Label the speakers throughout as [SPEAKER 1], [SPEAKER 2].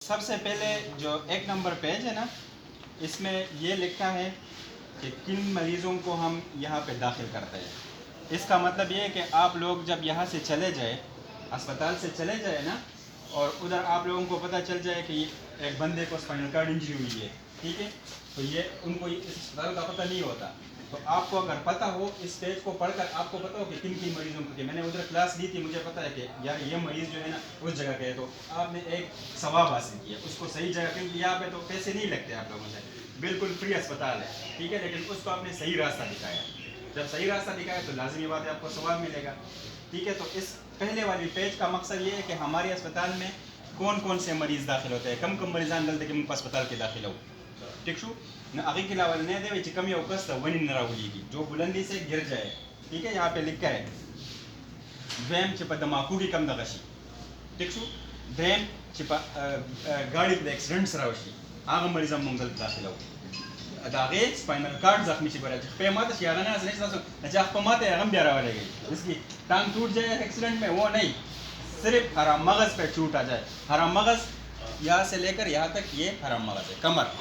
[SPEAKER 1] सबसे पहले जो एक नंबर पेज है ना, इसमें ये लिखा है कि किन मरीज़ों को हम यहाँ पे दाखिल करते हैं। इसका मतलब ये है कि आप लोग जब यहाँ से चले जाए, अस्पताल से चले जाए ना, और उधर आप लोगों को पता चल जाए कि एक बंदे को स्पाइनल कार्ड इंजरी हुई है, ठीक है, तो ये उनको इस अस्पताल का पता नहीं होता। तो आपको अगर पता हो, इस पेज को पढ़कर आपको पता हो कि किन किन मरीज़ों को, मैंने उधर क्लास ली थी, मुझे पता है कि यार ये मरीज़ जो है ना उस जगह के है, तो आपने एक सवाब हासिल किया, उसको सही जगह, क्योंकि यहाँ पे तो पैसे नहीं लगते आप लोगों से, बिल्कुल फ्री अस्पताल है, ठीक है, लेकिन उसको आपने सही रास्ता दिखाया। जब सही रास्ता दिखाया तो लाजमी बात है आपको सवाब मिलेगा, ठीक है। तो इस पहले वाली पेज का मकसद ये है कि हमारे अस्पताल में कौन कौन से मरीज़ दाखिल होते हैं, कम कम मरीज़ान डलते कि मुझे अस्पताल के दाखिल हो, ठीक शू न आगे के लावल नहीं दे कम या कस्त वनी न राहुली जो बुलंदी से गिर जाए, ठीक है। यहाँ पे लिखा है वैम चिपा दमाकू की कम दगशी, ठीक शू ड्रेम चिपा गाड़ी एक्सीडेंट्स रावशी आग मरीज़ मंगल दाखिल हो दागे स्पाइनल कार्ड जख्मी से बराबर पे माते शियाराना से नहीं ना चाह पे माते अगम बियारा वाले गई इसकी टांग टूट जाए एक्सीडेंट में, वो नहीं, सिर्फ हराम मगज़ पे चोट आ जाए। हराम मगज़ यहाँ से लेकर यहाँ तक ये हराम मगज़ है, कमर,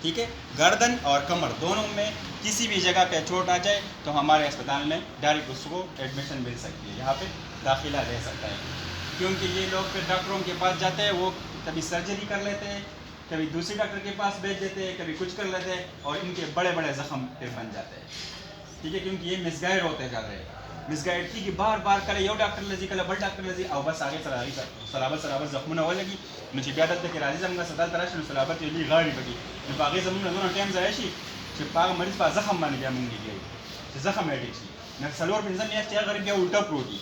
[SPEAKER 1] ठीक है, गर्दन और कमर दोनों में किसी भी जगह पे चोट आ जाए तो हमारे अस्पताल में डायरेक्ट उसको एडमिशन मिल सकती है, यहाँ पे दाखिला ले सकता है। क्योंकि ये लोग फिर डॉक्टरों के पास जाते हैं, वो कभी सर्जरी कर लेते हैं, कभी दूसरे डॉक्टर के पास भेज देते हैं, कभी कुछ कर लेते हैं, और इनके बड़े बड़े ज़ख्म फिर बन जाते हैं, ठीक है, क्योंकि ये मिसगाइड होते जा रहे हैं। मिसगाइड थी कि बार बार करे यो डॉक्टर लजी कल बड़ डॉक्टर लजी और बस आगे सलाबत जख्म हो लगी मुझे ब्यादत के राजी जमगा सदाल तराश सलाबत ये गाड़ी बगी जब आगे जमुन दोनों टाइम जायशी जब पाग मरीज पा जख्म बन गया मुंगी गई जख्म है ठीक न सलोर पिंजन या क्या गरीब गया उल्टा प्रोटी,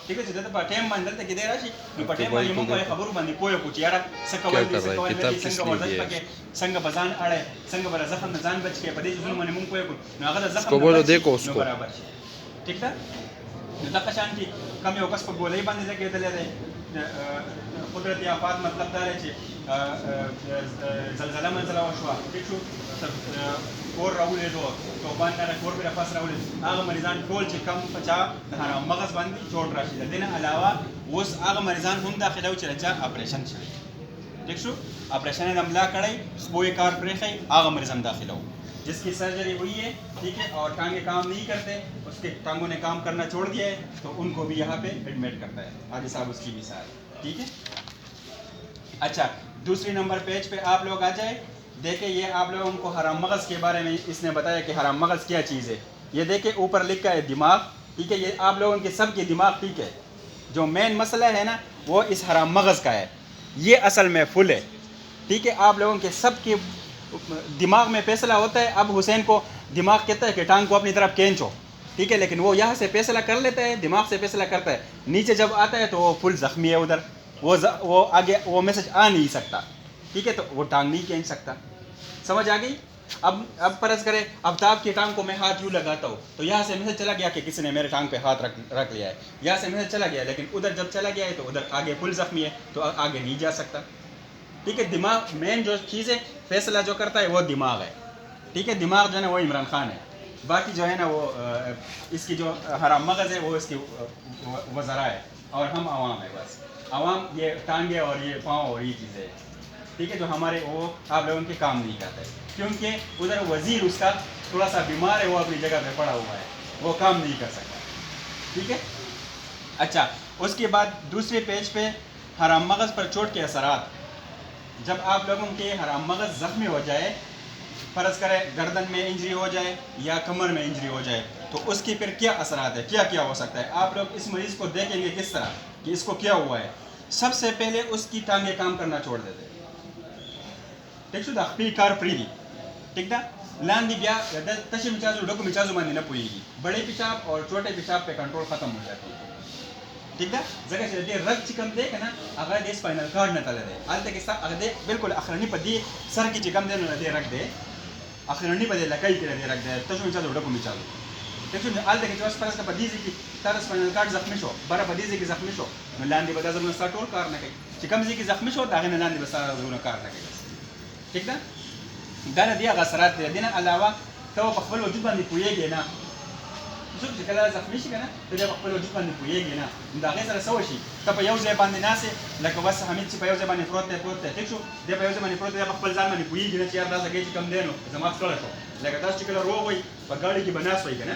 [SPEAKER 1] ठीक है, जब पाटेम बंदल तक दे राशि नु पाटेम वाली मुंगो है खबर बंदी पोयो कुछ यार सकवाई भी सकवाई में संग वजन पके संग बजान अड़े संग बरा जख्म न जान बच के बदे जुल्म मने मुंग पोयो न अगर जख्म
[SPEAKER 2] को बोलो देखो उसको
[SPEAKER 1] बराबर, ठीक है। नता कशान की कम यो कस पर बोले बंद से के दले कुदरती आफात मतलब दारे ची जलजला मंजला वशवा ठीक शो और राहुल दो तो बान ना कोर पे रफस राहुल आग मरीजान टोल ची कम पचा हरा मगज बंदी चोट राशि देना अलावा उस आग मरीजान हम दाखिला हो चला ऑपरेशन छ ठीक शो ऑपरेशन हमला कड़ाई वो एक कार प्रेस आग मरीजान दाखिला हो जिसकी सर्जरी हुई है, ठीक है, और टांगे काम नहीं करते, उसके टांगों ने काम करना छोड़ दिया है, तो उनको भी यहाँ पे एडमिट करता है। आदि साहब उसकी मिसाल, ठीक है। अच्छा, दूसरी नंबर पेज पे आप लोग आ जाए, देखें ये आप लोगों को हराम मगज़ के बारे में इसने बताया कि हराम मगज़ क्या चीज़ है। ये देखें ऊपर लिखा है दिमाग, ठीक है, ये आप लोगों के सब के दिमाग, ठीक है, जो मेन मसला है ना वो इस हराम मगज़ का है, ये असल में फुल है, ठीक है। आप लोगों के सब के दिमाग में फैसला होता है। अब हुसैन को दिमाग कहता है कि टांग को अपनी तरफ खींचो, ठीक है, लेकिन वो यहाँ से फैसला कर लेता है, दिमाग से फैसला करता है, नीचे जब आता है तो वो फुल ज़ख्मी है, उधर वो आगे वो मैसेज आ नहीं सकता, ठीक है, तो वो टांग नहीं खींच सकता। समझ आ गई? अब फर्ज करें आफ्ताब की टांग को मैं हाथ यूँ लगाता हूँ तो यहाँ से मैसेज चला गया कि किसी ने मेरे टांग पे हाथ रख लिया है, यहाँ से मैसेज चला गया, लेकिन उधर जब चला गया है तो उधर आगे फुल ज़ख्मी है, तो आगे नहीं जा सकता, ठीक है। दिमाग मेन जो चीज़ है, फैसला जो करता है वो दिमाग है, ठीक है, दिमाग जो है ना वो इमरान खान है, बाकी जो है ना वो इसकी जो हराम मगज़ है वो इसकी वज़रा है, और हम आवाम है, बस आवाम ये टांगे और ये पाँव और ये चीज़ें, ठीक है, जो हमारे वो आप लोगों के काम नहीं करते, क्योंकि उधर वज़ीर उसका थोड़ा सा बीमार है, वो अपनी जगह पे पड़ा हुआ है, वो काम नहीं कर सकता, ठीक है। अच्छा, उसके बाद दूसरे पेज पे हराम मगज़ पर चोट के असरात। जब आप लोगों के हराम मगज़ ज़ख्मी हो जाए, फ़र्ज़ करें गर्दन में इंजरी हो जाए या कमर में इंजरी हो जाए, तो उसकी फिर क्या असरात है, क्या क्या हो सकता है। आप लोग इस मरीज़ को देखेंगे किस तरह कि इसको क्या हुआ है। सबसे पहले उसकी टांगें काम करना छोड़ देते, ठीक शुदा पी कार प्रीदी, ठीक ना, लांदी ब्या तशी मिचाजू डोको मिचाजू मानी न पुएगी, बड़े पेशाब और छोटे पेशाब पे कंट्रोल ख़त्म हो जाती है, ठीक है। जगह से दे रग चिकम दे ना अगर दे स्पाइनल कार्ड न तले दे आल तक इस्ता अगर दे बिल्कुल अखरनी पदी सर की चिकम दे न दे रख दे अखरनी पदे लकई के दे रख दे तो जो मिचालो डको मिचालो देखो आल तक जो स्पाइनल का पदी की तार स्पाइनल कार्ड जख्मी शो बरा पदी की जख्मी शो न लांदी बदा जब न टोल कार न कई चिकम जी की जख्मी शो दागे न लांदी बसा न कार न कई, ठीक ना। दाना दिया गसरात दे देना अलावा तो पखवल वजूद बंदी पुएगे ना څوک چې کله زخمي شي کنه ته بیا په خپل وجود باندې پوهېږي نه نو د هغې سره څه وشي ته په یو ځای باندې ناست لکه بس حمید چې په یو ځای باندې پروت دی ټیک شو دی په یو ځای باندې پروت دی په خپل ځان باندې پوهېږي نه چې یار دا ځای چې کم دی نو زما ستړی شو لکه تاسو چې کله روغ وئ په ګاډي کې به ناست وئ که نه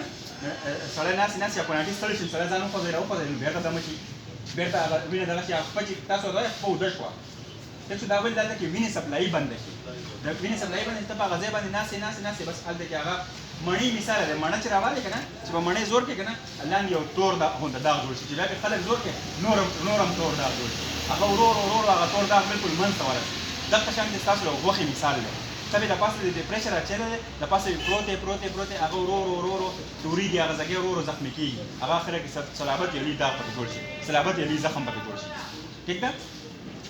[SPEAKER 1] سړی ناست یا کوناټي ستړی شي سړی ځان وخوځوي راوخوځوي نو بېرته دمه شي بېرته هغه وینه دغه شي هغه خپه چې تاسو وایئ خپه اوده شوه ټیک شو دا ولې دا ده چې وینې سپلایي بنده شي د وینې سپلایي بنده ته په هغه ځای باندې ناستې بس هلته کې هغه مڼۍ مثال دی مڼه چې راوالې که نه چې په مڼۍ زور کې که نه لاندې یو تور غونډه داغ جوړ شي چې بیا پرې خلک زور کې نورم تور داغ جوړ شي هغه ورو هغه تور داغ بلکل منځ ته ورسي دغه شان دې ستاسو د غوښې مثال دی ته بې د پاسه د پریشر اچولی دی د پاسه پروت دی هغه ورو تورېږي هغه ځګۍ ورو زخمي کېږي هغه اخره کې صلابت یا لوی داغ پکې جوړ شي صلابت یا لوی زخم پکې جوړ شي ټیک ده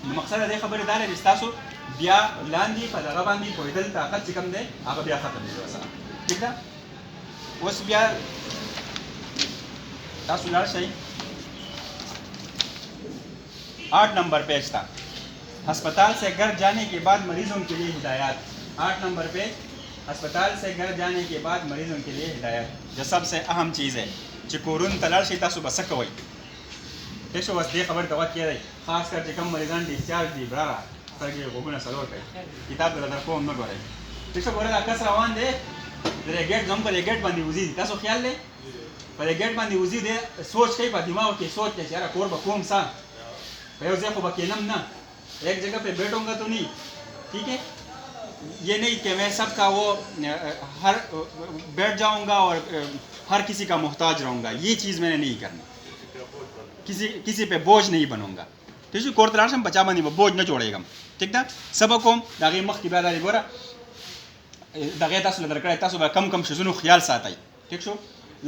[SPEAKER 1] نو مقصد د دې خبرې دا دی چې ستاسو بیا لاندې په دغه باندې پوهېدل طاقت چې کوم دی هغه بیا ختم دی ورسره ټیک ده اوس بیا تاسو لاړ شئ 8 नंबर पेज था अस्पताल से घर जाने के बाद मरीजों के लिए हिदायत 8 नंबर पेज अस्पताल से घर जाने के बाद मरीजों के लिए हिदायत जो सबसे अहम चीज़ है چې کورون ته لاړ شئ تاسو به څه کوئ ټیک شو اوس دې خبرې ته غوږ کېږئ خاص کر چې کوم مریضان ډیسچارج دي براره سترګې غوږونه څلور کړئ کتاب ته در کوم نه ګورئ ټیک شو ګورئ دا کس روان دی د دې ګیټ زموږ په دې ګیټ باندې وځي تاسو خیال دی په دې ګیټ باندې وځي دی سوچ کوي په دماغ کې سوچ کوي چې یاره کور به کوم څه په یو ځای خو به کېنم نه ایک جگہ پہ بیٹھوں گا تو نہیں ٹھیک ہے یہ نہیں کہ میں سب کا وہ ہر بیٹھ جاؤں گا اور ہر کسی کا محتاج رہوں گا یہ چیز میں نے نہیں کرنی کسی پہ بوجھ نہیں بنوں گا ٹھیک ہے کور تلاش ہم بچا بنی بوجھ نہ چھوڑے گا ٹھیک ده سبا کوم دا غي مخ کې بیا دا ګوره دا غي تاسو لدر کړی تاسو به کم شزونو خیال ساتئ ټیک شو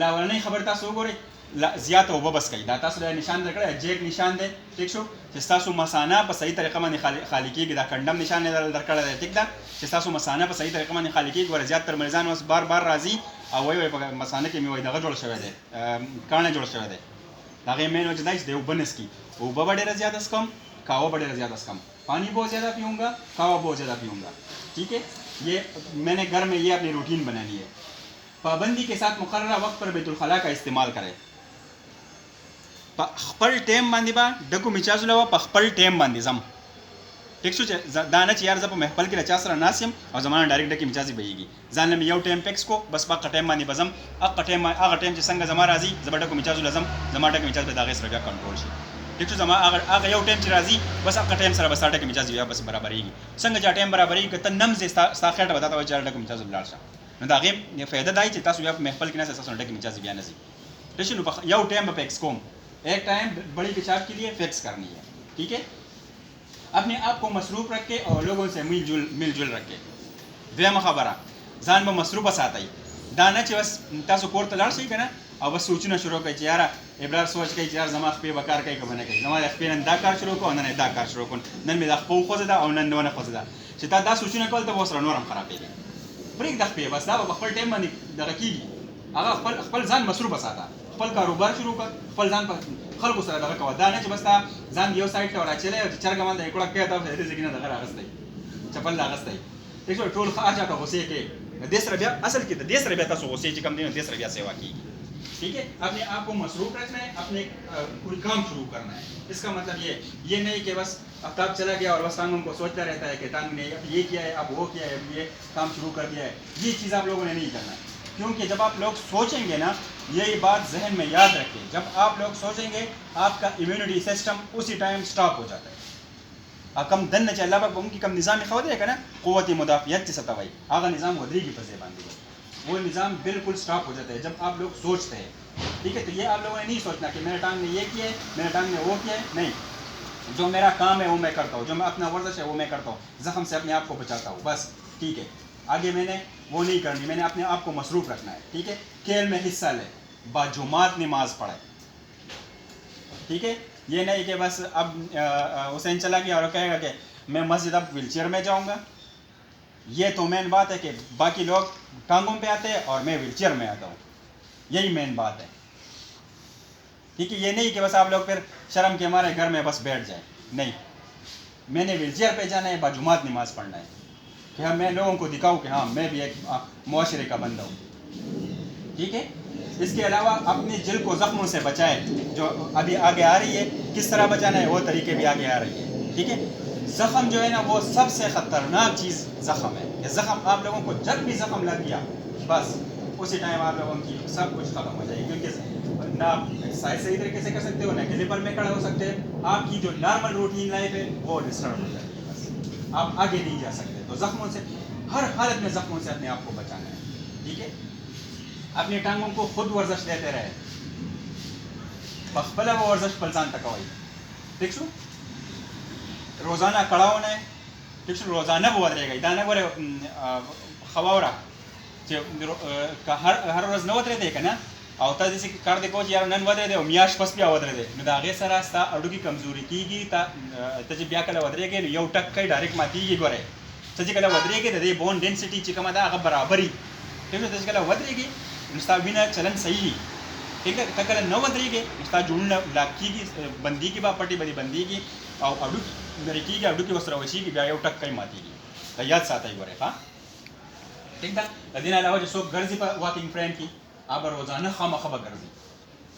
[SPEAKER 1] لا ولنۍ خبر تاسو وګورئ لا زیاته اوبه بس کوي دا تاسو د نشان در کړی جیک نشان دی ټیک شو چې تاسو مثانه په صحیح طریقه باندې خالی کېږي دا کنډم نشان در کړی دی ټیک ده چې تاسو مثانه په صحیح طریقه باندې خالی کېږي ګوره زیات تر مریضان اوس بار راځي او وایي په مثانه کې مې وایي دغه جوړ شوی دی کاڼی جوړ شوی دی د هغې مین وجه دا چې د اوبه نسکي اوبه به ډېره زیاده څکم قهوه به ډېره زیاده څکم پانی بہت زیادہ پیوں گا قهوہ بہت زیادہ پیوں گا ٹھیک ہے یہ میں نے گھر میں یہ اپنی روٹین بنانی ہے پابندی کے ساتھ مقررہ وقت پر بیت الخلاء کا استعمال کرے خپل ټیم باندې با ډکو میچازو لوه په خپل ټیم باندې ځم ټیک شو چې دا نه چې یار زه په محفل کې له چا سره ناست یم او زما نه ډایرکټ ډکې میچازې بهیږي ځان له مې یو ټیم فکس کو بس په هغه ټیم باندې به ځم هغه ټیم چې څنګه زما راځي زه به ډکو میچازو له ځم زما ډکې میچاز به د هغې سره بیا کنټرول شي ټیک شو زما هغه یو ټایم چې راځي بس هغه ټایم سره بس ټاکه میچاز بیا بس برابرېږي څنګه چې ټایم برابرېږي که ته نم زې ستا خېټه به تا ته وایي چې ټاکه میچاز ولاړ شه نو د هغې فایده دا چې تاسو بیا په محفل کې نه ستاسو نه ټاکه میچاز بیا نه ځي ٹھیک شو نو یو ټایم به فکس کوم ایک ٹائم بڑی پیشاب کے لیے فکس کرنی ہے ٹھیک ہے اپنے آپ کو مصروف رکھے اور لوگوں سے مل جل رکھے دویمه خبره ځان به مصروفه ساتئ دا نه چې بس تاسو کور ته لاړ شئ که نه او بس سوچونه شروع کوئ چې یاره ابرار سوچ کوي چې یار زما خپې به کار کوي که به نه کوي زما د خپې نن دا کار شروع کړو او نن دا کار شروع کړو نن مې دا خپه وخوځېده او نن ونه خوځېده چې تا دا سوچونه کول ته به ورسره نور هم خرابېږي پرېږده خپې بس دا به په خپل ټایم باندې دغه کېږي هغه خپل ځان مصروفه ساته خپل کاروبار شروع کړه خپل ځان په خلکو سره دغه کوه دا نه چې بس تا ځان یو سایډ ته وراچولی او چې چرګه مال د یو کړک کوي ته د دې ځای کې نه دغه راغستی چپل راغستی ټیک شو ټول هر چا ته غوسې کوي دې سره بیا اصل کې د دې سره بیا تاسو غوسې چې کم دی نو دې سره بیا سیوا کېږي ٹھیک ہے اپنے آپ کو مصروف رکھنا ہے اپنے کوئی کام شروع کرنا ہے اس کا مطلب یہ نہیں کہ بس آفتاب چلا گیا اور بس ٹانگوں کو سوچتا رہتا ہے کہ ٹانگ نے یہ کیا ہے اب وہ کیا ہے یہ کام شروع کر دیا ہے یہ چیز آپ لوگوں نے نہیں کرنا ہے کیونکہ جب آپ لوگ سوچیں گے نا یہی بات ذہن میں یاد رکھیں جب آپ لوگ سوچیں گے آپ کا امیونٹی سسٹم اسی ٹائم سٹاپ ہو جاتا ہے کم دن چې الله به کوم کې کم نظام خو دی کنه قوت مدافعت چې ستوي هغه نظام ودرېږي په ځای باندې وہ نظام بالکل سٹاپ ہو جاتا ہے جب آپ لوگ سوچتے ہیں ٹھیک ہے تو یہ آپ لوگوں نے نہیں سوچنا کہ میرے ٹانگ نے یہ کیا ہے میرے ٹانگ نے وہ کیا ہے نہیں جو میرا کام ہے وہ میں کرتا ہوں جو میں اپنا ورزش ہے وہ میں کرتا ہوں زخم سے اپنے آپ کو بچاتا ہوں بس ٹھیک ہے آگے میں نے وہ نہیں کرنی میں نے اپنے آپ کو مصروف رکھنا ہے ٹھیک ہے کھیل میں حصہ لے باجماعت نماز پڑھے ٹھیک ہے یہ نہیں کہ بس اب حسین چلا گیا اور کہے گا کہ میں مسجد اب ویل چیئر میں جاؤں گا یہ تو مین بات ہے کہ باقی لوگ ٹانگوں پہ آتے ہیں اور میں ویل چیئر میں آتا ہوں یہی مین بات ہے ٹھیک ہے یہ نہیں کہ بس آپ لوگ پھر شرم کے ہمارے گھر میں بس بیٹھ جائیں نہیں میں نے ویل چیئر پہ جانا ہے باجماعت نماز پڑھنا ہے کہ ہاں میں لوگوں کو دکھاؤں کہ ہاں میں بھی ایک معاشرے کا بندہ ہوں ٹھیک ہے इसके अलावा अपने जिल को ज़ख्मों से बचाएं, जो अभी आगे आ रही है, किस तरह बचाना है वो तरीके भी आगे आ रही है। ठीक है, ज़ख्म जो है ना वो सबसे ख़तरनाक चीज़ ज़ख्म है। ये ज़ख्म आप लोगों को जब भी ज़ख्म लग गया बस उसी टाइम आप लोगों की सब कुछ ख़त्म हो जाएगी, क्योंकि ना आप एक्सरसाइज सही तरीके से कर सकते हो, ना क्लिपर में खड़े हो सकते हैं, आपकी जो नॉर्मल रूटीन लाइफ है वो डिस्टर्ब हो जाएगी, बस आप आगे नहीं जा सकते। तो ज़ख्मों से हर हालत में ज़ख्मों से अपने आप को बचाना है। ठीक है, अपनी टांगों को खुद वर्जश देते रहे, पखपला वो वर्जश पलसान तक आई। ठीक शू रोज़ाना कड़ा होना है। ठीक शू रोज़ाना वो रहेगा इतना बोले खवावरा हर रोज़ न वत रहते ना आवता जैसे कि कर देखो यार नन वत रहते मियाश पस भी आवत रहते न दागे सरास्ता अड़ू की कमजोरी की ता तजे ब्या कला वत रहे के यौ टक कई डायरेक्ट माती की गोरे तजे कला वत रहे के दे बोन डेंसिटी चिकमा दा बराबरी। ठीक है, तजे कला वत रहे के निस्ता बिना चलन सही। ठीक है, तकला न वत रहे के निस्ता जुड़ना लाकी की बंदी की बा पट्टी बदी बंदी की और अड़ू मेरी की अड़ू की वस्त्र वशी की ब्या यौ टक कई माती की याद साता ही गोरे। हाँ ठीक था, दिन अलावा जो सो गर्जी पर वॉकिंग फ्रेंड की आप रोजाना खामा खबा गर्जी।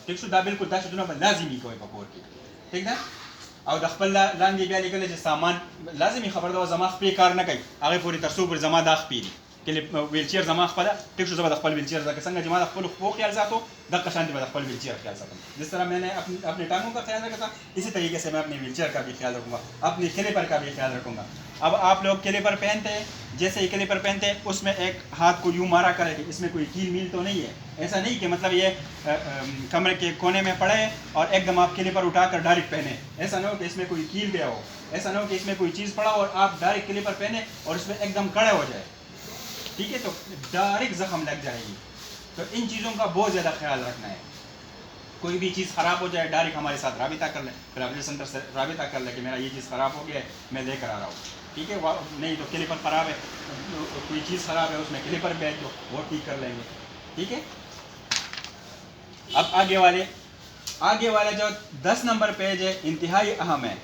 [SPEAKER 1] ठीक शो दा बिल्कुल दा शुदुना लाजिमी कोई पकोर की। ठीक था, और दखपल लांगी ब्या निकले जो सामान लाजिमी खबर दो जमा पे कार न कई आगे पूरी तरसू पर जमा दाख पीरी के लिए व्हीलचेयर जमा खपला। ठीक शो जमा दखपल व्हीलचेयर दा संग जमा दखपल वो ख्याल जातो द कशांति दखपल व्हीलचेयर ख्याल जातो। जिस तरह मैंने अपने टांगों का ख्याल रखा था इसी तरीके से मैं अपने व्हीलचेयर का भी ख्याल रखूंगा, अपने क्लिपर का भी ख्याल रखूंगा। अब आप लोग क्लिपर पहनते हैं, जैसे ही क्लिपर पहनते हैं उसमें एक हाथ को यूँ मारा करें, इसमें कोई कील मील तो नहीं है। ऐसा नहीं कि मतलब ये कमरे के कोने में पड़े और एकदम आप क्लिपर उठाकर डायरेक्ट पहने। ऐसा ना हो कि इसमें कोई कील गया हो, ऐसा ना हो कि इसमें कोई चीज़ पड़ा और आप डायरेक्ट क्लिपर पहने और इसमें एकदम कड़े हो जाए। ठीक है, तो डायरेक्ट जख्म लग जाएगी। तो इन चीज़ों का बहुत ज़्यादा ख्याल रखना है। कोई भी चीज़ ख़राब हो जाए डायरेक्ट हमारे साथ राबिता कर ले, राबिता सेंटर से राबिता कर ले कि मेरा ये चीज़ ख़राब हो गया है मैं लेकर आ रहा हूँ। ठीक है, नहीं तो क्लिपर ख़राब है, कोई चीज़ ख़राब है उसमें क्लिपर भेज दो वो ठीक कर लेंगे। ठीक है, अब आगे वाले जो 10 नंबर पेज है इंतहाई अहम है।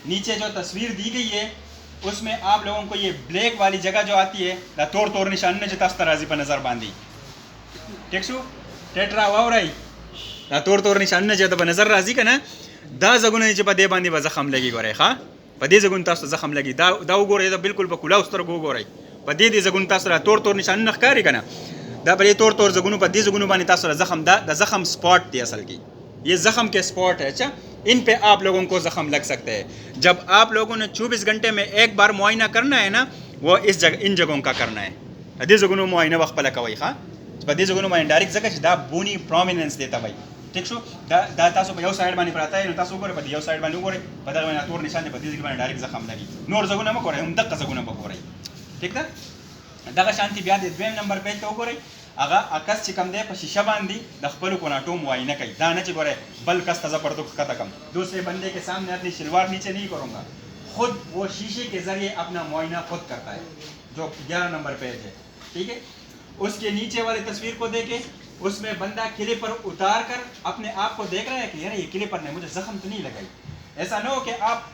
[SPEAKER 1] नीचे जो तस्वीर दी गई है उसमें आप लोगों को ये ब्लैक वाली जगह जो आती है तोड़ तोड़ निशान ने जो तस्तराजी पर नज़र बांधी। ठीक शू टेट्रा वावराई तोड़ तोड़ निशान ने जो नज़र राजी का ना दा जगुन नीचे पर दे बांधी बा जख्म लगी गोरे। हाँ पदे जगुन तास जख्म लगी दा गोरे तो बिल्कुल बकुला उस तरह गो गोरे पदे दे जगुन तास तोड़ तोड़ निशान नखकारी का ना दा बड़े तोड़ तोड़ जगुन पदे जगुन बानी तास जख्म दा जख्म स्पॉट थी असल की, ये जख्म के स्पॉट है। अच्छा, इन पे आप लोगों को जख्म लग सकते हैं। जब आप लोगों ने 24 घंटे में एक बार मुआयना करना है ना वो इन जगहों का करना है। पदे जगुन मुआयना वक्त पला कवई हाँ पदे जगुन मुआयना डायरेक्ट जगह दा बोनी प्रोमिनेंस देता भाई। ठीक शो दा तासो यो साइड बानी पड़ता है तासो गोरे पदी यो साइड बानी गोरे पदा मैंने तोड़ निशान दे पदी जगह डायरेक्ट जख्म लगी नोर जगुन में कोरे हम दक जगुन में कोरे। ठीक था, दगा शांति ब्याह दे 2 नंबर पे तो गोरे आगा आकाश चिकम दे शीशा बांधी दखपलू को नाटो मुआयना कई दाना च गोरे बल कस तजा पर तो कता कम दूसरे बंदे के सामने अपनी शलवार नीचे नहीं करूँगा, खुद वो शीशे के जरिए अपना मुआयना खुद करता है जो 11 नंबर पेज है। ठीक है, उसके नीचे वाली तस्वीर को देखे उसमें बंदा किले पर उतार कर अपने आप को देख रहा है कि यार ये किले पर ने मुझे जख्म तो नहीं लगाई। ऐसा ना हो कि आप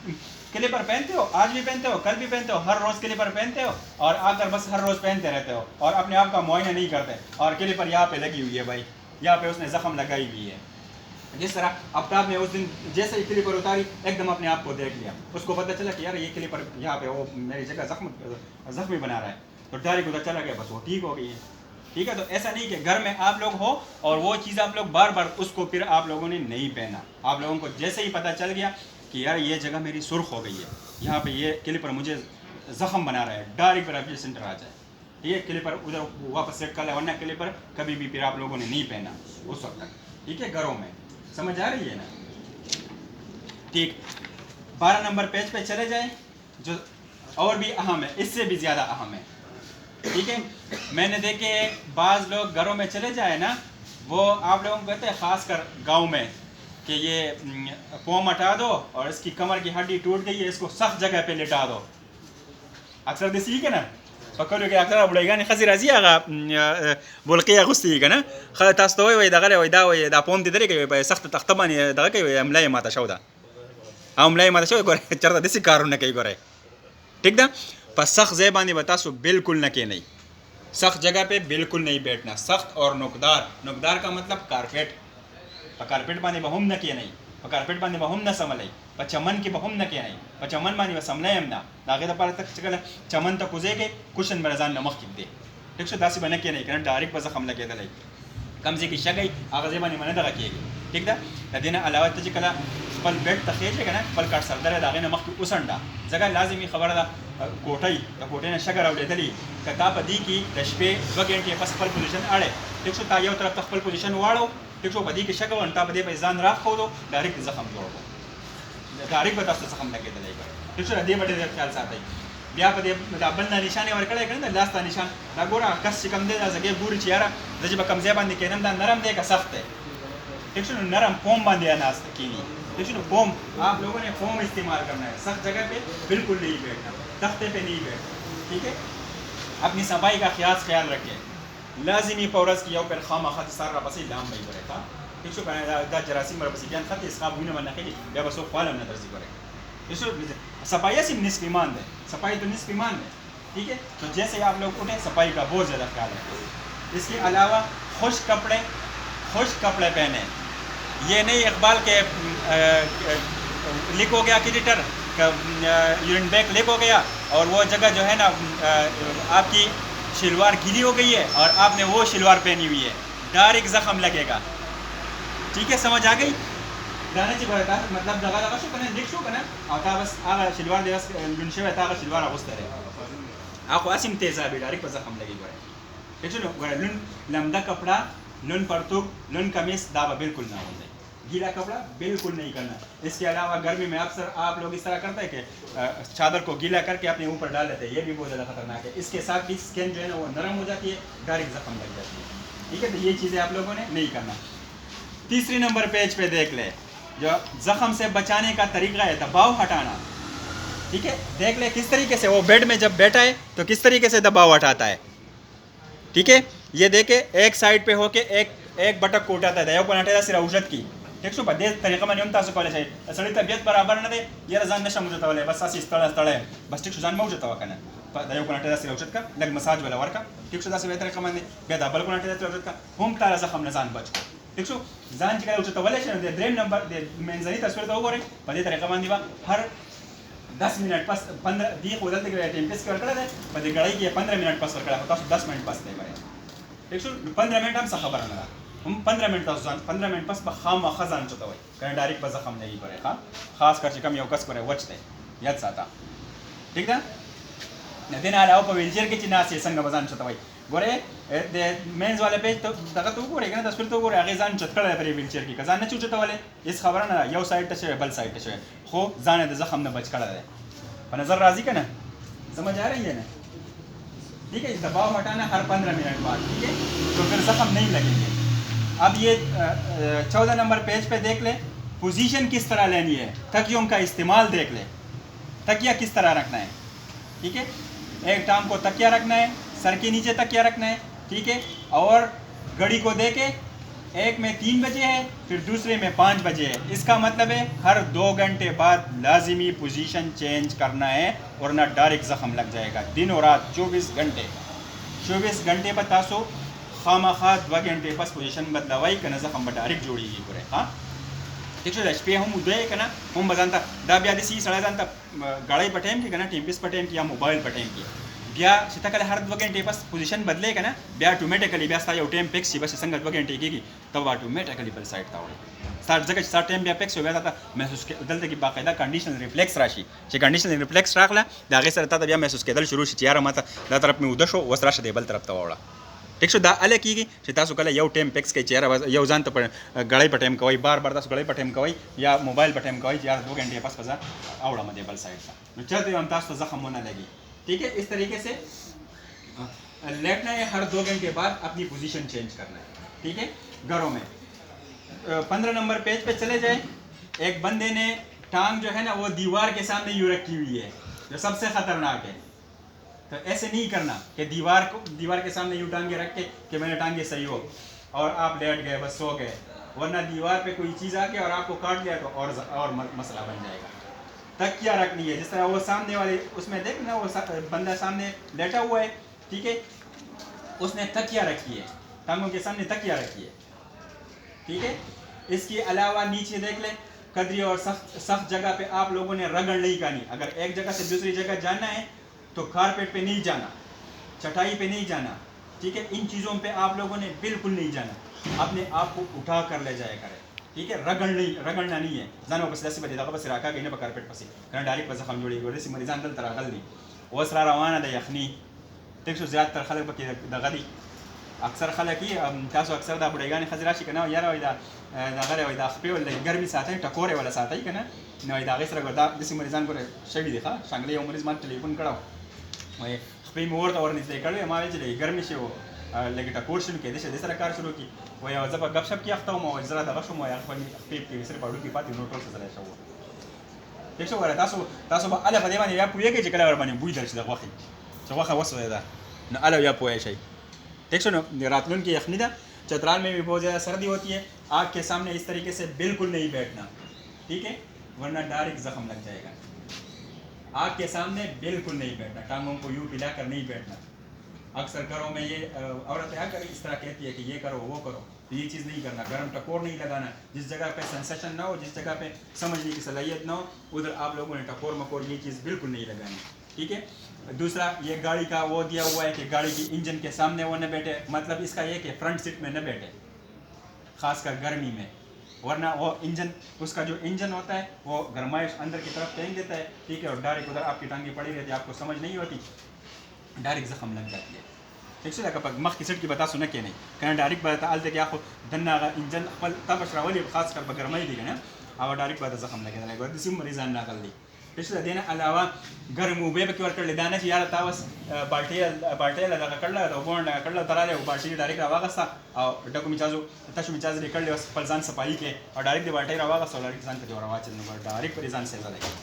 [SPEAKER 1] किले पर पहनते हो, आज भी पहनते हो, कल भी पहनते हो, हर रोज़ किले पर पहनते हो और आकर बस हर रोज़ पहनते रहते हो और अपने आप का मुआयना नहीं करते और किले पर यहाँ पे लगी हुई है भाई, यहाँ पे उसने जख्म लगाई हुई है। जिस तरह आफ्ताब ने उस दिन जैसे ही किले पर उतारी एकदम अपने आप को देख लिया, उसको पता चला कि यार ये किले पर यहाँ पे वो मेरी जगह जख्मी बना रहा है, तो डायरेक्ट उधर चला गया, बस वो ठीक हो गई है। ठीक है, तो ऐसा नहीं कि घर में आप लोग हो और वो चीज़ आप लोग बार बार उसको फिर आप लोगों ने नहीं पहना। आप लोगों को जैसे ही पता चल गया कि यार ये जगह मेरी सुर्ख हो गई है, यहाँ पे ये किले पर मुझे जख्म बना रहा है, डायरेक्ट रेफिल सेंटर आ जाए। ये किले पर उधर वापस सेट कर ले, वरना किले पर कभी भी फिर आप लोगों ने नहीं पहना उस वक्त तक। ठीक है, घरों में समझ आ रही है ना। ठीक, 12 नंबर पेज पे चले जाए जो और भी अहम है, इससे भी ज़्यादा अहम है। ठीक है, मैंने देखे बाज़ लोग घरों में चले जाए ना वो आप लोगों को कहते हैं ख़ासकर गांव में कि ये पोम हटा दो और इसकी कमर की हड्डी टूट गई है, इसको सख्त जगह पे लेटा दो। अक्सर देसी के ना पकड़ो के अक्सर बुलाएगा नहीं खसी राजी आगा बोल के गुस्ती का ना खा तास्तो वही दगा दा पोम दे के सख्त तख्तबानी दगा के अमलाई माता शौदा अमलाई माता शौदा करे चरता देसी कारों ने कई करे। ठीक दा पर सख्त ज़ेबानी बतासो बिल्कुल न के नहीं सख्त जगह पे बिल्कुल नहीं बैठना, सख्त और नुकदार। नुकदार का मतलब कारपेट, कारपेट बांधे बहुम न किए नहीं, कारपेट बांधे बहुम न समले, चमन के बहुम न किए नहीं, चमन बांधे समले हम ना दागे पार तक चकल चमन तक कुजे के कुशन बरजान नमक किप दे ठीक से दासी बने किए नहीं करना डायरेक्ट बस हमला किया था कमजे की शगई आगाजे बानी मने दगा किएगी ठीक दा लदीना अलावा तजी कला पल बेड तखेज है ना पल काट सरदर दागे नमक की उसंडा जगह लाजिमी खबर दा कोटई या कोटे ने शगर आवले दली कताब दी की दशपे 2 घंटे पस पल पोजीशन आड़े ठीक सो तायो तरफ तक पल पोजीशन वाड़ो ठीक सो बदी की शगर वंटा बदे पे जान राख खो दो डायरेक्ट जख्म जोड़ो डायरेक्ट बता जख्म लगे दले ठीक सो दे बड़े ख्याल साथ बिया पदे बंदा निशाने वर कड़े करन लास्ता निशान दा गोरा कस कम दे जा जगे बुरी चियारा जब कम जे बांधे केनम दा नरम दे का सख्त है ठीक सो नरम फोम बांधे अनाज कीनी ठीक सो फोम आप लोगों ने फोम इस्तेमाल करना है, सख्त जगह पे बिल्कुल नहीं बैठना, तख्ते पे नहीं बैठना ठीक है। अपनी सफाई का ख्याल रखें, लाजिमी पौरस की ऊपर खामा खत सारा बसी लाम भाई करे था ठीक सो दा जरासीम मर बसी जान खत इसका बुने मन के या बसो फालम न दर्जी करे इसो सफाई से निस्फ ईमान है, सफाई तो निस्फ ईमान है ठीक है। तो जैसे आप लोग उठे सफाई का बहुत ज़्यादा ख्याल रखें। इसके अलावा खुश कपड़े पहने, ये नहीं इकबाल के लिख हो गया किडिटर यूरिन बैग लिख हो गया और वो जगह जो है ना आपकी शलवार गीली हो गई है और आपने वो शलवार पहनी हुई है, डायरेक्ट जख्म लगेगा ठीक है, समझ आ गई दाने ची बरता मतलब दगा शो कने देख शो कने आता बस आगा शलवार देवस लुनशे ता आगा शलवार अगोस्तर है आको आसिम तेजा भी डायरेक्ट पर जख्म लगी गरे ठीक है। गरे लुन लंबा कपड़ा लुन परतुक लुन कमीज दावा बिल्कुल ना हो जाए, गीला कपड़ा बिल्कुल नहीं करना। इसके अलावा गर्मी में अक्सर आप लोग इस तरह करते हैं कि चादर को गीला करके अपने ऊपर डाल लेते हैं, ये भी बहुत ज़्यादा खतरनाक है। इसके साथ भी स्किन जो है ना वो नरम हो जाती है, डायरेक्ट जख्म लग जाती है ठीक है। तो ये चीज़ें आप लोगों ने नहीं करना। तीसरी नंबर पेज पे देख ले जो जख्म से बचाने का तरीका है दबाव हटाना ठीक है। देख ले किस तरीके से वो बेड में जब बैठा है तो किस तरीके से दबाव हटाता है ठीक है। ये देखे एक साइड पे होके एक बटक को उठाता है को हटेगा सिरा उजत की ठीक सो बदे तरीका में नियम तासु कॉलेज है असली तबियत बराबर न दे ये रजान नशा मुझे तवले बस सासी स्थल है बस ठीक सुजान मौजत वकना दयो को हटेगा सिरा उजत का लग मसाज वाला वर्का ठीक सो दासे बेहतर कमान बे दबल को हटेगा सिरा उजत का हम तारा जख्म नजान बच को ठीक सो जान जिका उजत वाले छन दे ड्रेम नंबर दे मेंजनी तस्वीर तो गोरे बदे तरीका मान दीवा हर 10 मिनट पास 15 दी को दलते के टाइम पेस कर करा दे बदे गड़ाई के 15 मिनट पास कर करा 10 मिनट पास दे बारे ठीक सो 15 मिनट हम खबर ना हम 15 मिनट तक 15 मिनट पास खाम खजान चोता हुई कारण डायरेक्ट पर जख्म नहीं पड़े हाँ खास कर कम योकस करे वचते याद साता ठीक ना न दिन आला ऊपर व्हीलचेयर के चिन्ह से संग बजान चोता हुई गोरे दे मेंस वाले पेज तो तक तो गोरे ना तस्वीर तो गोरे आगे जान चतकड़ा है पर व्हीलचेयर की कजान न चुचता वाले इस खबर ना यो साइड टच है बल साइड टच है खो जाने दे जख्म न बच कड़ा है पर नजर राजी का ना समझ आ रही है ना ठीक है। दबाव हटाना हर 15 मिनट बाद ठीक है तो फिर जख्म नहीं लगेंगे। अब ये 14 नंबर पेज पे देख ले पोजीशन किस तरह लेनी है, तकियों का इस्तेमाल देख ले, तकिया किस तरह रखना है ठीक है। एक टांग को तकिया रखना है, सर के नीचे तकिया रखना है ठीक है। और घड़ी को देके एक में 3 बजे है फिर दूसरे में 5 बजे है, इसका मतलब है हर 2 घंटे बाद लाजिमी पोजीशन चेंज करना है वरना डायरेक्ट जख्म लग जाएगा। दिन और रात 24 घंटे पर तासो खामा खा 2 घंटे पास पोजीशन बदलावाई कना जख्म डायरेक्ट जोड़ेगी पूरे हाँ ठीक है। पे हम उदय कना हम बजानता दा ब्यादी सी सड़ा जानता गाड़ी पटेम की कना टिम्पिस पटेम की या मोबाइल पटेम की ब्या सीताकले हर 2 घंटे पास पोजीशन बदले कना ब्या ऑटोमेटिकली ब्या सा टाइम पेक्स सी बस संगत 2 घंटे की तब ऑटोमेटिकली बल साइड तावड़े सार जगह सार टाइम ब्या पेक्स हो गया था महसूस के दलते की बाकायदा कंडीशनल रिफ्लेक्स राशि जे कंडीशनल रिफ्लेक्स राखला दागे सरता ब्या महसूस के दल शुरू से चियारा माता दा तरफ में उदशो वसराश देबल तरफ तावड़ा ठीक सो दा अले की तासु कले यो टाइम पेक्स के चेहरा यो जान तो गड़ाई पटेम कवई बार तासु गड़ाई पटेम कवई या मोबाइल पटेम कवई यार 2 घंटे पास पजा आवड़ा मदे बल साइड सा चलते हम तासु जख्म होने लगी ठीक है। इस तरीके से लेटना है, हर 2 घंटे बाद अपनी पोजीशन चेंज करना है ठीक है। घरों में 15 नंबर पेज पे चले जाए, एक बंदे ने टांग जो है ना वो दीवार के सामने यूं रखी हुई है जो सबसे खतरनाक है। तो ऐसे नहीं करना कि दीवार के सामने यूं टांगे रख के कि मैंने टांगे सही हो और आप लेट गए बस सो गए, वरना दीवार पे कोई चीज़ आके और आपको काट लिया तो और मसला बन जाएगा। तकिया रखनी है जिस तरह वो सामने वाले उसमें देख ना वो बंदा सामने लेटा हुआ है ठीक है। उसने तकिया रखी है, टांगों के सामने तकिया रखी है, ठीक है। इसके अलावा नीचे देख लें, कदरी और सख्त जगह पे आप लोगों ने रगड़ नहीं करनी। अगर एक जगह से दूसरी जगह जाना है तो कारपेट पे नहीं जाना, चटाई पे नहीं जाना, ठीक है। इन चीज़ों पे आप लोगों ने बिल्कुल नहीं जाना, अपने आप को उठा कर ले जाया करें, ठीक है। रगड़ना नहीं है। जानो बस दस बजे बस राका गई ना कारपेट पसी कारण डायरेक्ट बस हम जोड़ी गोरे से मरीजान दल तरह गल दी वसरा रवाना द यखनी टेक्सो ज़्यादातर खलक बकी दगदी अक्सर खलक ही तासो अक्सर दा बुढ़ेगा ने खजरा शिकना यार वैदा दगरे वैदा खपे वला गर्मी साथ है टकोरे वाला साथ है कना न वैदा गसरा गोदा जैसे मरीजान को शबी देखा शांगले मरीज मान टेलीफोन कराओ वही खपे मोर और निकले कड़वे हमारे चले गर्मी से वो लेकिन टकोर शुरू किया देश दूसरा कार शुरू की वही जब गपशप की अफ्ता हुआ जरा दगशो मो यार फनी खपे के सिर्फ पाडू की पाती नोटोल से चला शो देखो वाला तासो अला बदे माने या पुये के जकला वर माने बुई दर्श द वाखी सो वाखा वसो दा न अला या पुये शई देखो न रातलुन की यखनी दा चतराल में भी बहुत ज़्यादा सर्दी होती है। आग के सामने इस तरीके से बिल्कुल नहीं बैठना, ठीक है, वरना डायरेक्ट जख्म लग जाएगा। आग के सामने बिल्कुल नहीं बैठना, टांगों को यूँ पिला कर नहीं बैठना। अक्सर घरों में ये औरत क्या करी इस तरह कहती है कि ये करो वो करो, तो ये चीज़ नहीं करना। गर्म टकोर नहीं लगाना, जिस जगह पे सेंसेशन ना हो, जिस जगह पे समझने की सलाहियत ना हो, उधर आप लोगों ने टकोर मकोर ये चीज़ बिल्कुल नहीं लगानी, ठीक है। दूसरा, ये गाड़ी का वो दिया हुआ है कि गाड़ी की इंजन के सामने वो न बैठे, मतलब इसका ये कि फ्रंट सीट में न बैठे, ख़ासकर गर्मी में, वरना वो इंजन उसका जो इंजन होता है वो गर्माइश अंदर की तरफ फेंक देता है, ठीक है, और डायरेक्ट उधर आपकी टांगी पड़ी रहती है, आपको समझ नहीं होती, डायरेक्ट जख्म लग जाती है। ठीक है, लगा मख की सीट की बता सुना कि नहीं कहना डायरेक्ट बता आलते कि आपको दन्ना इंजन तब अशरावली खासकर बगरमाई दी ना अब डायरेक्ट बता जख्म लगे दिसी मरीजान ना कर ली। इसलिए देना अलावा गर्म उबे के वर कर ले दाना यार तावस बाल्टी लगा कर ला तो बोन कर ला तरा ले बाल्टी डायरेक्ट आवागसा और डको मिचाजो तश मिचाज ले कर ले फलजान सफाई के और डायरेक्ट बाल्टी आवागसा डायरेक्ट जान के और आवाज न डायरेक्ट परेशान से लगे।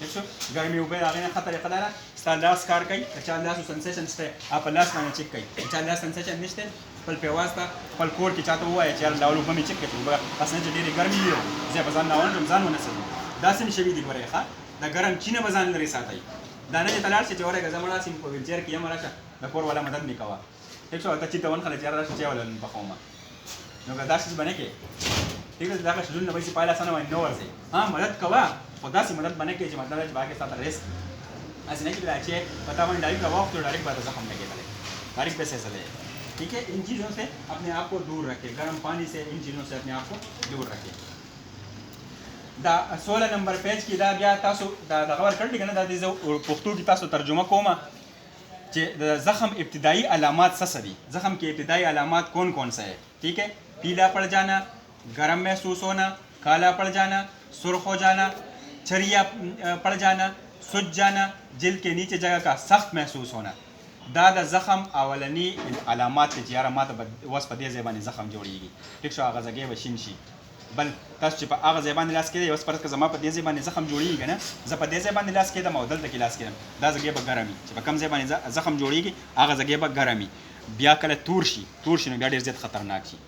[SPEAKER 1] देखो गर्मी उबे आगे ना खतरे खदारा स्टालास कार कई चालास सेंसेशन से आप लास्ट माने चेक कई चालास सेंसेशन निश्ते पल पे वास्ता पल कोड की चाहता हुआ है चार लावलो बमी चेक के तो असने जो डेरी गर्मी है जे बजान नावन रमजान होने से दासिन शबीदी बरे खा दा गरम चीने बजान लरे साथ आई दाने के तलाश से जोरे का जमड़ा सिम को विलचेयर किया मराशा द कोर वाला मदद निकावा देखो आता चितवन खले चार राश चेवला बखोमा नो का दासिस बने के ठीक है दाका शुरू न वैसे पहला सना में नो से हां मदद कवा खुदा से मदद बने के मतलब है बाकी साथ रेस ऐसे नहीं कि अच्छे पता मन डायरेक्ट वक्त तो डायरेक्ट बात जख्म लगे वाले डायरेक्ट पैसे चले, ठीक है। इन चीज़ों से अपने आप को दूर रखें, गर्म पानी से इन चीज़ों से अपने आप को दूर रखें। दा 16 नंबर पेज की दा बया तासो दा खबर कर ली ना दा दे पुख्तू की तासो तर्जुमा कोमा जे जख्म इब्तिदाई अलामात ससरी जख्म के इब्तिदाई अलामात कौन कौन सा है, ठीक है। पीला पड़ जाना, गर्म महसूस होना, काला पड़ जाना, सुर्ख हो जाना, छरिया पड़ जाना, सुज जाना, जिल्द के नीचे जगह का सख्त महसूस होना, दादा जख्म अवलनी अलामात के जियारा मात वस पदे ज़बान जख्म जोड़ेगी, ठीक शो आगाज़ गे वशिनशी बल तस चिप आगाज़ ज़बान लास के वस पर जमा पदे ज़बान जख्म जोड़ेगी ना ज पदे ज़बान लास के मौदल तक लास के दा जगे बगरमी चिप कम ज़बान जख्म जोड़ेगी आगाज़ गे बगरमी बिया कल तूरशी न बिया ज़्यादा खतरनाक शी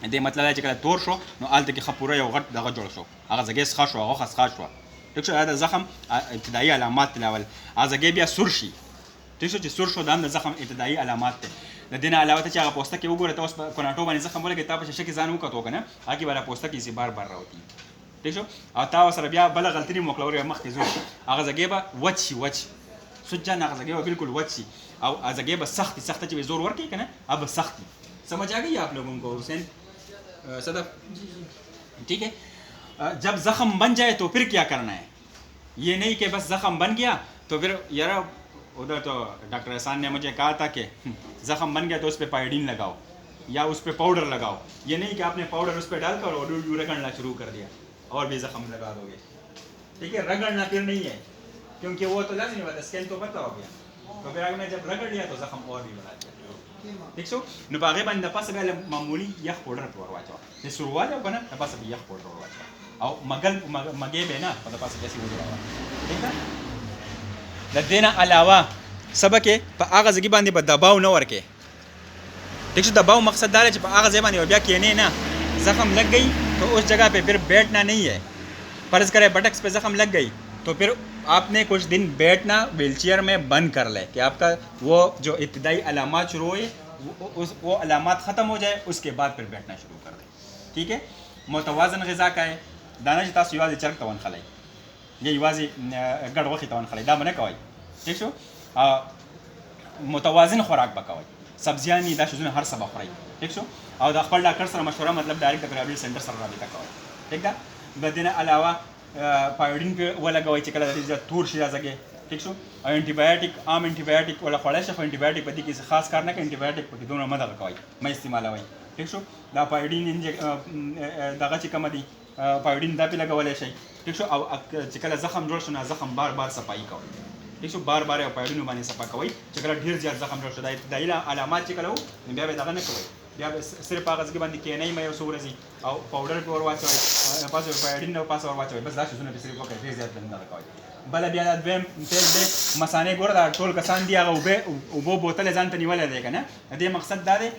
[SPEAKER 1] दे मतलब है कि तोर शो नो आलते की खपूरा या गट दगा जोड़ शो आगाज़ गे खाश हो आगाज़ खाश हो ठीक शो هذا जख्म इब्तिदाई अलामात लावल आगाज़ गे बिया सुरशी ठीक शो सुरशो दाम जख्म इब्तिदाई अलामात ته दिन अलावा ته چې هغه پوسټه کې وګوره ته اوس کوناټو باندې زخم ولګي تا په شکه ځان وکړو کنه هغه باندې پوسټه کې بار بار راوتی ٹھیک شو او تا سره بیا بل غلطی موکلوري مخ ته زو هغه زګيبه وچی سجن هغه زګيبه بالکل وچی او زګيبه سخت چې زور ورکی کنه اب سخت समझ आ गई आप लोगों को हुसैन सदफ, ठीक है। जब जख्म बन जाए तो फिर क्या करना है, ये नहीं कि बस जख्म बन गया तो फिर यार उधर तो डॉक्टर एहसान ने मुझे कहा था कि जख्म बन गया तो उस पर पायोडीन लगाओ या उस पर पाउडर लगाओ, ये नहीं कि आपने पाउडर उस पर डालकर और रगड़ना शुरू कर दिया और भी जख्म लगा दोगे, ठीक है। रगड़ना फिर नहीं है क्योंकि वो तो लाज़िम बात है, स्कैन तो पता हो गया, तो फिर अगर मैं जब रगड़ लिया तो जख्म और भी बढ़ा दिया, ठीक सो नो बागे बंद पास गले मामूली यख पाउडर तो वाचो ये शुरुआत है बना पास भी यख पाउडर वाचो और मगे बेना पता पास जैसी हो जाएगा, ठीक है। लदेना अलावा सबके आगा जगी बांधे पर दबाव न वर्के, ठीक है। दबाव मकसद दार है आगा ज़बान और ब्या कहने ना जख्म लग गई तो उस जगह पे फिर बैठना नहीं है। फर्ज करे बटक्स पे जख्म लग गई तो फिर आपने कुछ दिन बैठना व्हीलचेयर में बंद कर ले कि आपका वो जो इब्तिदाई अलामात शुरू हुए वो अलामात ख़त्म हो जाए उसके बाद फिर बैठना शुरू कर दें। ठीक है, मुतवाज़न ग़िज़ा का है दाना چې تاسو یوازې چرګ ته ونخلی یا یوازې ګډ غوښې ته ونخلی دا به نه کوئ. ٹھیک شو؟ متوازن خوراک به کوئ، سبزیانې دا شیزونه هر څه به خورئ. ٹھیک شو؟ او د خپل ډاکټر سره مشوره مطلب ډایرکټ د پیرابیل سنټر سره رابطه کوئ. ٹھیک ده؟ د دې نه علاوه پایوډین پې ولګوئ چې کله د دې تور شي دا ځګې. ټیک شو؟ او انټي بایوټیک عام انټي بایوټیک ولا خوړلی شي، خو انټي بایوټیک په دې کې خاص کار نه کوي. انټي بایوټیک پکې دومره مه دغه کوئ، مه استعمالوئ. ٹھیک شو؟ دا پایوډین دغه چې کومه دي پایوډین دا پې لګولی شئ. ٹھیک شو؟ او چې کله زخم جوړ شو نو زخم بار بار صفایي کوئ. ٹھیک شو؟ بار بار یو پایوډینو باندې صفا کوئ. چې کله ډېر زیات زخم جوړ شو دا علامات چې کله وو نو بیا به دغه نه کوئ، بیا به صرف هغه ځګې باندې کینئ مه یو څو ورځې او پاوډر پې ور واچوئ، پاسه پایوډین پاسه ور واچوئ، بس دا شیزونه پې صرف وکړئ، ډېر زیات به نه دغه کوئ. بله بیا دا دویم فیل دی مثانې. ګوره دا ټول کسان دي هغه اوبو بوتل یې ځان ته نیولی دی که نه. د دې مقصد دا دی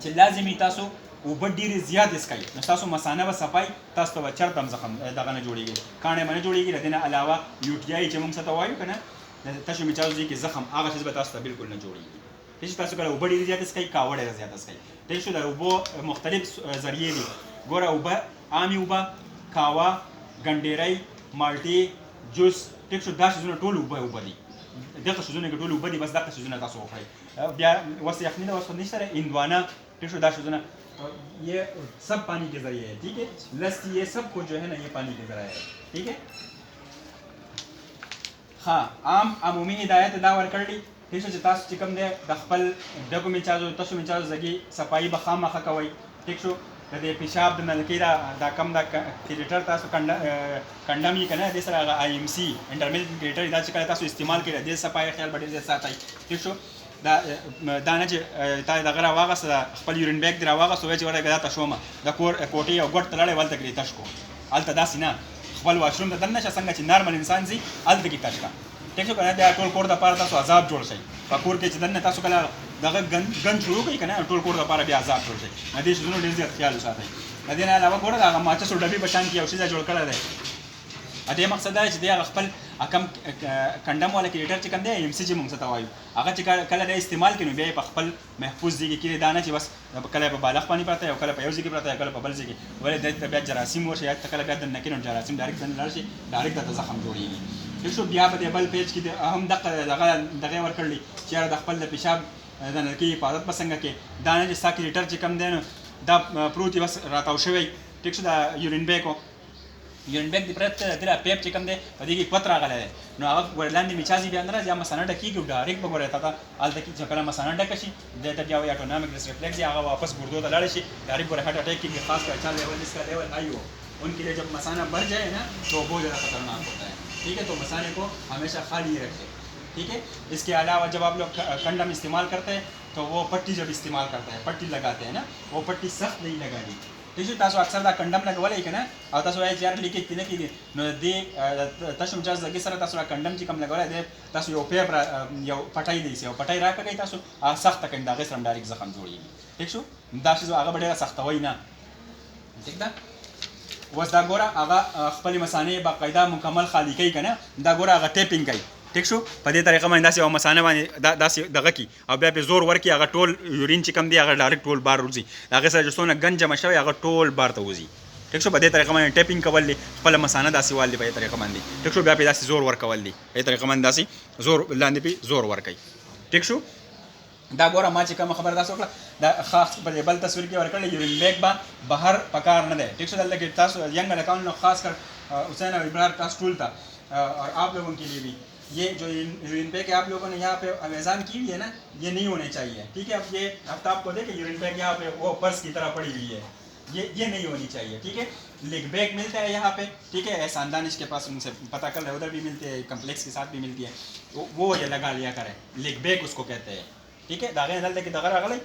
[SPEAKER 1] چې لازمي تاسو اوبه ډېرې زیات څښئ نو ستاسو مثانه به صفای، تاسو ته به چرته هم زخم دغه نه جوړېږي، کاڼی به نه جوړېږي. د دې نه علاوه یو ټي آی چې موږ څه ته وایو که نه د تشو میچازو ځای کې زخم هغه چیز به تاسو ته بالکل نه جوړېږي. ٹھیک تاسو کله اوبه ډېرې زیاتې څښئ، کاوه ډېره زیاته څښئ. ٹھیک شو؟ د اوبو مختلف ذریعې دي. ګوره اوبه عامې اوبه، کاوه، ګنډېری، مالټې، جوس. ٹھیک شو؟ دا شیزونه ټول اوبه دي. دغه شیزونه کې ټول اوبه دي، بس دغه شیزونه تاسو وخورئ. بیا وس یخني ده، وس نشته ده، هندوانه. ٹھیک شو؟ دا شیزونه یہ سب پانی کے ذریعے ہے. ٹھیک ہے، لسی یہ سب کو جو ہے نا یہ پانی کے ذریعے ہے. ٹھیک ہے، हाँ عام عمومي هدایت دا ورکړلی. ٹھیک شو؟ چې تاسو چې کوم دی د خپل ډکو میچازو تشو میچازو ځګې صفایي به خامخا کوئ. ٹھیک شو؟ د دې پیشاب د نلکې دا کم دا کریټر تاسو کنډم یې که نه دې سره هغه آی ایم سی انټرمیډیټ کریټر دا چې کله تاسو استعمال کړئ دې صفایي خیال به ډېر زیات ساتئ. ٹھیک شو؟ دا نه چې تا دغه راواغسته خپل یورین بیګ دې راواغسته وایي چې ورته دا تشومه د کور کوټې یو ګوټ ته لاړی هلته کړې تش کو، هلته داسې نه خپل واشروم ته دننه شه څنګه چې نارمل انسان ځي هلته کې تش کړه. ٹھیک شو؟ که نه بیا ټول کور دپاره تاسو عذاب جوړ شئ. په کور کې چې دننه تاسو کله دغه ګند شروع کړئ که نه ټول کور دپاره بیا عذاب جوړ شئ. د دې شیزونو ډېر زیات خیال وساتئ. د دې نه علاوه ګوره د هغه ماچسو ډبې په شان کې یو شی جوړ کړی دی. د دې مقصد دا دی چې دی هغه خپل کم کنډم والا کریټر چې کوم دی ایم سی چې موږ څه ته وایو هغه چې کله دی استعمال کړي نو بیا یې په خپل محفوظ ځای کې کړي، دا نه چې بس کله یې په بالښت باندې پرته وي او کله په یو ځای کې پرته وي کله په بل ځای کې، ولې دلته بیا جراثیم ورشي یا کله بیا دننه کښېنو جراثیم ډایرکټ دننه لاړ شي ډایرکټ درته زخم جوړېږي. ٹھیک شو؟ بیا په دې بل پیج کې هم دغه یې ورکړلی چې یاره د خپل د پیشاب د نلکې حفاظت به څنګه کې، دا نه چې ستا کریټر چې کوم دی نو دا پروت وي بس راتاو شوی. ٹھیک شو؟ دا یورین بیګ یورین بیګ د پرت د پیپ چې کوم دی په دې کې کوت راغلی دی نو هغه ګورې لاندې میچازي بیا نه راځي، یا مثانه ډکېږي ډایرکټ به ګورې تا ته هلته کې چې کله مثانه ډکه شي دی ته بیا وایي اټونامک ریفلیکس هغه واپس ګردو ته لاړی شي ډایرکټ ګورې هارٹ اٹیک کېږي، خاص کر اچھا لیول جس کا لیول ہائی ہو ان کے لیے جب مثانہ بڑھ جائے نا تو بہت زیادہ خطرناک ہوتا ہے. ٹھیک ہے، تو مثانے کو ہمیشہ خالی ہی رکھیں. ٹھیک ہے، اس کے علاوہ جب آپ لوگ کنڈم استعمال کرتے ہیں تو وہ پٹی جب استعمال کرتے ہیں پٹی لگاتے ہیں نا وہ پٹی سخت نہیں لگانی. ٹھیک ہے، تاسو اکثر دا کنډم لګولی که نه او تاسو وایئ چې یار لیکېج دې نه کېږي نو د دې تشو میچاز ځګې سره تاسو دا کنډم چې کوم لګولی دی تاسو یو پیپ یو پټۍ دی یو پټۍ راکړئ تاسو هغه سخته کړئ د هغې سره هم ډایرکټ زخم جوړېږي. ٹھیک شو؟ دا شیز هغه به ډېره سختوئ نه. ٹھیک ده، اوس دا ګوره هغه خپلې مثانې باقاعده مکمل خالي کوي که نه دا ګوره هغه ټیپینګ کوي. ٹھیک شو؟ په دې طریقه باندې داسې یو مثانه باندې داسې دغه کړي او بیا پرې زور ورکړي هغه ټول یورین چې کوم دی هغه ډایرکټ ټول بار وځي، د هغې سره چې څونه ګند جمع شوی هغه ټول بار ته وځي. ٹھیک شو؟ په دې طریقه باندې ټیپینګ کول دي، خپله مثانه داسې وال دي په دې طریقه باندې. ٹھیک شو؟ بیا پرې داسې زور ورکول دي په دې طریقه باندې داسې زور لاندې پرې زور ورکوي. ٹھیک شو؟ دا ګوره ما چې کومه خبره داسې وکړه دا خاص په بل تصویر کې ورکړی یورین بیګ به بهر پکار نه دی. ٹھیک شو؟ دلته کې تاسو ینگ اکاؤنٹ نو خاص کر حسین اور ابرار کا اسٹول تھا اور آپ لوگوں کے لیے بھی یہ جو یورین بیگ آپ لوگوں نے یہاں پہ امیزان کی ہوئی ہے نا یہ نہیں ہونے چاہیے. ٹھیک ہے، اب یہ آفتاب کو دیکھیں یورین بیگ یہاں پہ وہ پرس کی طرح پڑی ہوئی ہے، یہ نہیں ہونی چاہیے. ٹھیک ہے، لیگ بیگ ملتا ہے یہاں پہ. ٹھیک ہے، احسان دانش کے پاس ان سے پتہ کر رہے ادھر بھی ملتے ہیں، کمپلیکس کے ساتھ بھی ملتی ہے، وہ یہ لگا لیا کریں. لیگ بیگ اس کو کہتے ہیں. ٹھیک ہے، داغې دلته کې دغه راغلی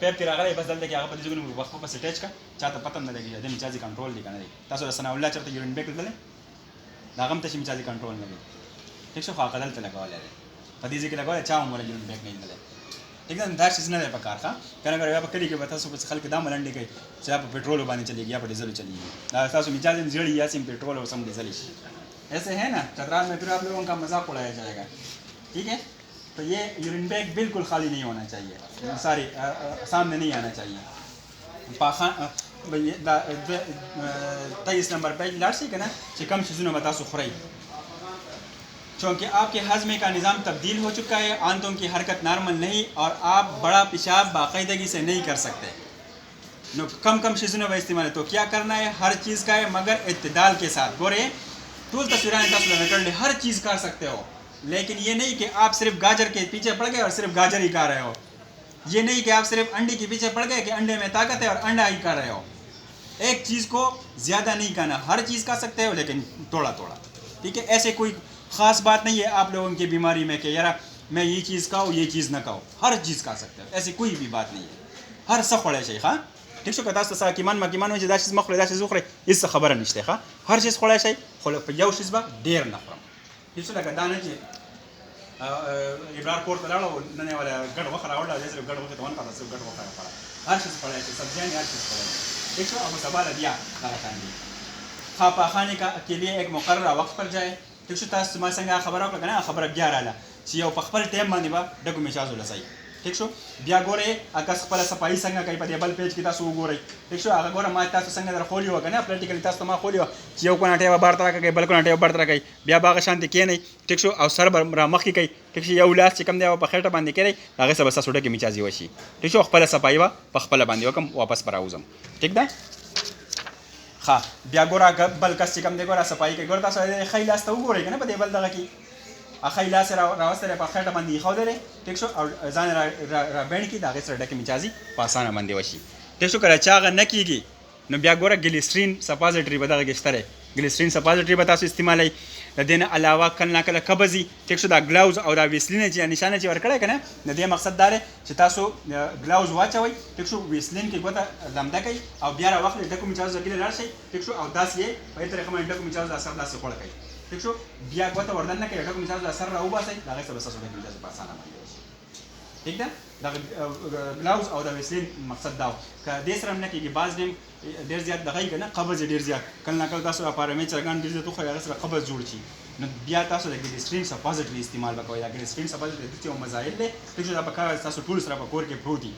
[SPEAKER 1] پیپ کې راغلی بس دلته کې هغه په دې ځایونو وخت په سټیج کا چاته پته نه لګېږي د میچازي کنټرول دی که نه دی. تاسو د ثناء الله چېرته یورین بیګ لیدلی د هغه هم تاسې میچازي کنټرول نه دی. ٹھیک شو؟ خو هغه دلته لګولی دی په دې ځای کې لګولی چا هم ولا یورین بیګ نه لیدلی. ٹھیک ده، دا شیز نه دی په کار ښه که نه ګوره بیا په کلي کې به تاسو پسې خلک دا ملنډې کوي چې دا په پېټرولو باندې چلېږي یا په ډیزلو چلېږي. دا تاسو میچازي هم زیړي یا سم پېټرول اور سم ڈیزل ایسے ہے نا. چترال میں پھر آپ لوگوں کا مذاق اڑایا جائے گا. ٹھیک ہے، तो ये यूरिन बैग बिल्कुल खाली नहीं होना चाहिए, सॉरी सामने नहीं आना चाहिए। 23 नंबर पेज लाड़ सी ना कि कम चीज़ों बता सुखरई, चूँकि आपके हज़मे का निज़ाम तब्दील हो चुका है, आंतों की हरकत नॉर्मल नहीं, और आप बड़ा पेशाब बाकायदगी से नहीं कर सकते। नो कम कम चीज़ों का इस्तेमाल है, तो क्या करना है, हर चीज़ का है मगर इत्तेदाल के साथ। गोरे टूल तस्वीरें कर ले, हर चीज़ कर सकते हो, लेकिन ये नहीं कि आप सिर्फ गाजर के पीछे पड़ गए और सिर्फ गाजर ही खा रहे हो। ये नहीं कि आप सिर्फ अंडे के पीछे पड़ गए कि अंडे में ताकत है और अंडा ही खा रहे हो। एक चीज़ को ज़्यादा नहीं खाना, हर चीज़ खा सकते हो लेकिन थोड़ा थोड़ा, ठीक है। ऐसे कोई ख़ास बात नहीं है आप लोगों की बीमारी में कि यार मैं ये चीज़ खाऊँ ये चीज़ ना खाऊँ, हर चीज़ खा सकते हो, ऐसी कोई भी बात नहीं है। हर सखोड़े शेख हाँ ठीक शो कतास तसा किमान माकिमान में दाशिस मखले दाशिस उखरे इस खबर निश्ते हाँ हर चीज़ खोड़ा शेख खोले पजाऊ चीज़ बा देर ना फ्रम ठीक शो लगा दाने जी इब्रार कोर्ट पर लाओ नने वाला गड़ वखरा वाला जैसे गड़ वखरा तो वन का सिर्फ गड़ वखरा पड़ा, हर चीज़ पड़ा है, सब्जियाँ हर चीज़ पड़ा है। ठीक शो अब सवाल दिया खाने खापा खाने का के लिए एक मुकर्रर वक्त पर जाए। ठीक शो तास तुम्हारे संग खबर आपका ना खबर 11 ला चियो पखपल टाइम मानी बा डकु में चाजू लसाई। ठीक शो बिया गोरे आकाश पला सफाई संग कई पदे बल पेज की तासु गोरे। ठीक शो आगा गोरा माता तासु संग दर खोलियो होगा ना प्रैक्टिकली तास तमा खोलियो चियो को नाटे बारतरा का बल को नाटे बारतरा कई बिया बाग शांति के नहीं। ठीक शो और सर रा मखी कई ठीक शो यौलास चिकम दे पखेटा बांधे के आगे सब बसा सुडे के मिचाजी वशी। ठीक शो पला सफाई वा पखपला बांधे कम वापस पर आउजम ठीक दा हाँ बिया गोरा बल कस चिकम दे गोरा सफाई के गोरा तासु खैलास तो गोरे के ना बदे बल दगा की अखैला से रावस्ते पखेटा बंदी खाओ दे रे। ठीक शो और जान रा बैंड की दागे से डके मिचाजी पासाना बंदे वशी। ठीक शो करा चागा न कीगी न बिया गोरा ग्लिसरीन सपोजिटरी बदा गेस्तरे ग्लिसरीन सपोजिटरी बता सु इस्तेमाल है देना अलावा कल ना कल कबजी। ठीक शो दा ग्लव्स और दा वेस्लिन जी निशाना जी वर करे कने न दे मकसद दारे चितासो ग्लव्स वाचवई। ठीक शो वेस्लिन की गोता लमदा कई और बियारा वक्त डको मिचाज गिले लार से। ठीक शो और दास ये पहले तरह हम डको मिचाज असर दास से खोल कई। ठीक शो बिया गोता वर्दन के डको मिचाज असर रा उबा से दागे से बस सोडे मिचाज पासाना मांगे ठीक दा दा ग्लव्स और दा वेस्लिन मकसद दाव का देश रमने की बाज नेम देर ज्यादा दगाई के ना कब्ज देर ज्यादा कल ना कल तासो अपार में चरगान देर तो खया से कब्ज जुड़ छी न बिया तासो लगे ग्लिसरीन सपोजिटरी इस्तेमाल बा कोई ग्लिसरीन सपोजिटरी दिते मजाइल ले। ठीक शो दा का तासो टूल्स रा कोर के प्रोटी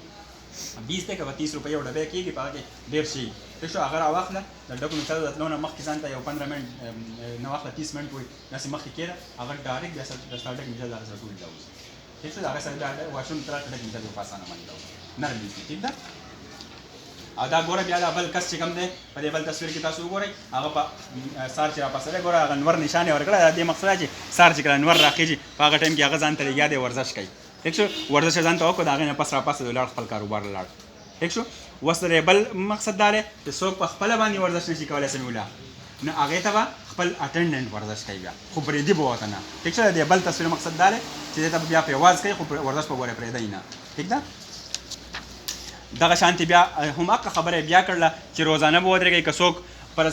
[SPEAKER 1] 20 तक 30 रुपये और डबे की पाके देर शी। ठीक शो अगर आवाखला डको में चल लोना मख की जानता है 15 मिनट नवाखला 30 मिनट कोई नसे मख की केरा अगर डायरेक्ट जैसा स्टार्ट में चल रहा टूल जाओ। ठीक शो अगर सर वाशरूम तरह टक में चल पासाना मान जाओ नरमी ठीक दा आधा गोरा बिया बल कस चिकम दे पदे बल तस्वीर की तासु गोरे आगा पा सार चिरा पासरे गोरा अनवर निशाने और कड़ा दे मकसद है सार चिकरा अनवर राखी जी पागा टाइम की आगा जानते रह याद है वर्जिश कई। ठीक शो वर्जिश जानते हो को दागे ने पसरा पास लाड़ फल कारोबार लाड़। ठीक शो वसरे बल मकसद दारे तो सोक पखपला बानी वर्जिश ने शिकावले से मिला न आगे तबा खपल अटेंडेंट वर्जिश कई बया खूब रेडी बहुत ना। ठीक शो दे बल तस्वीर मकसद दारे चीज़ तब बिया पे आवाज कई खूब वर्जिश पर गोरे प्रेदा ही ना ठीक दा दगा शांति बिया हम अक्का खबर है बिया करला कि रोज़ाना बहुत रहे कसोक पर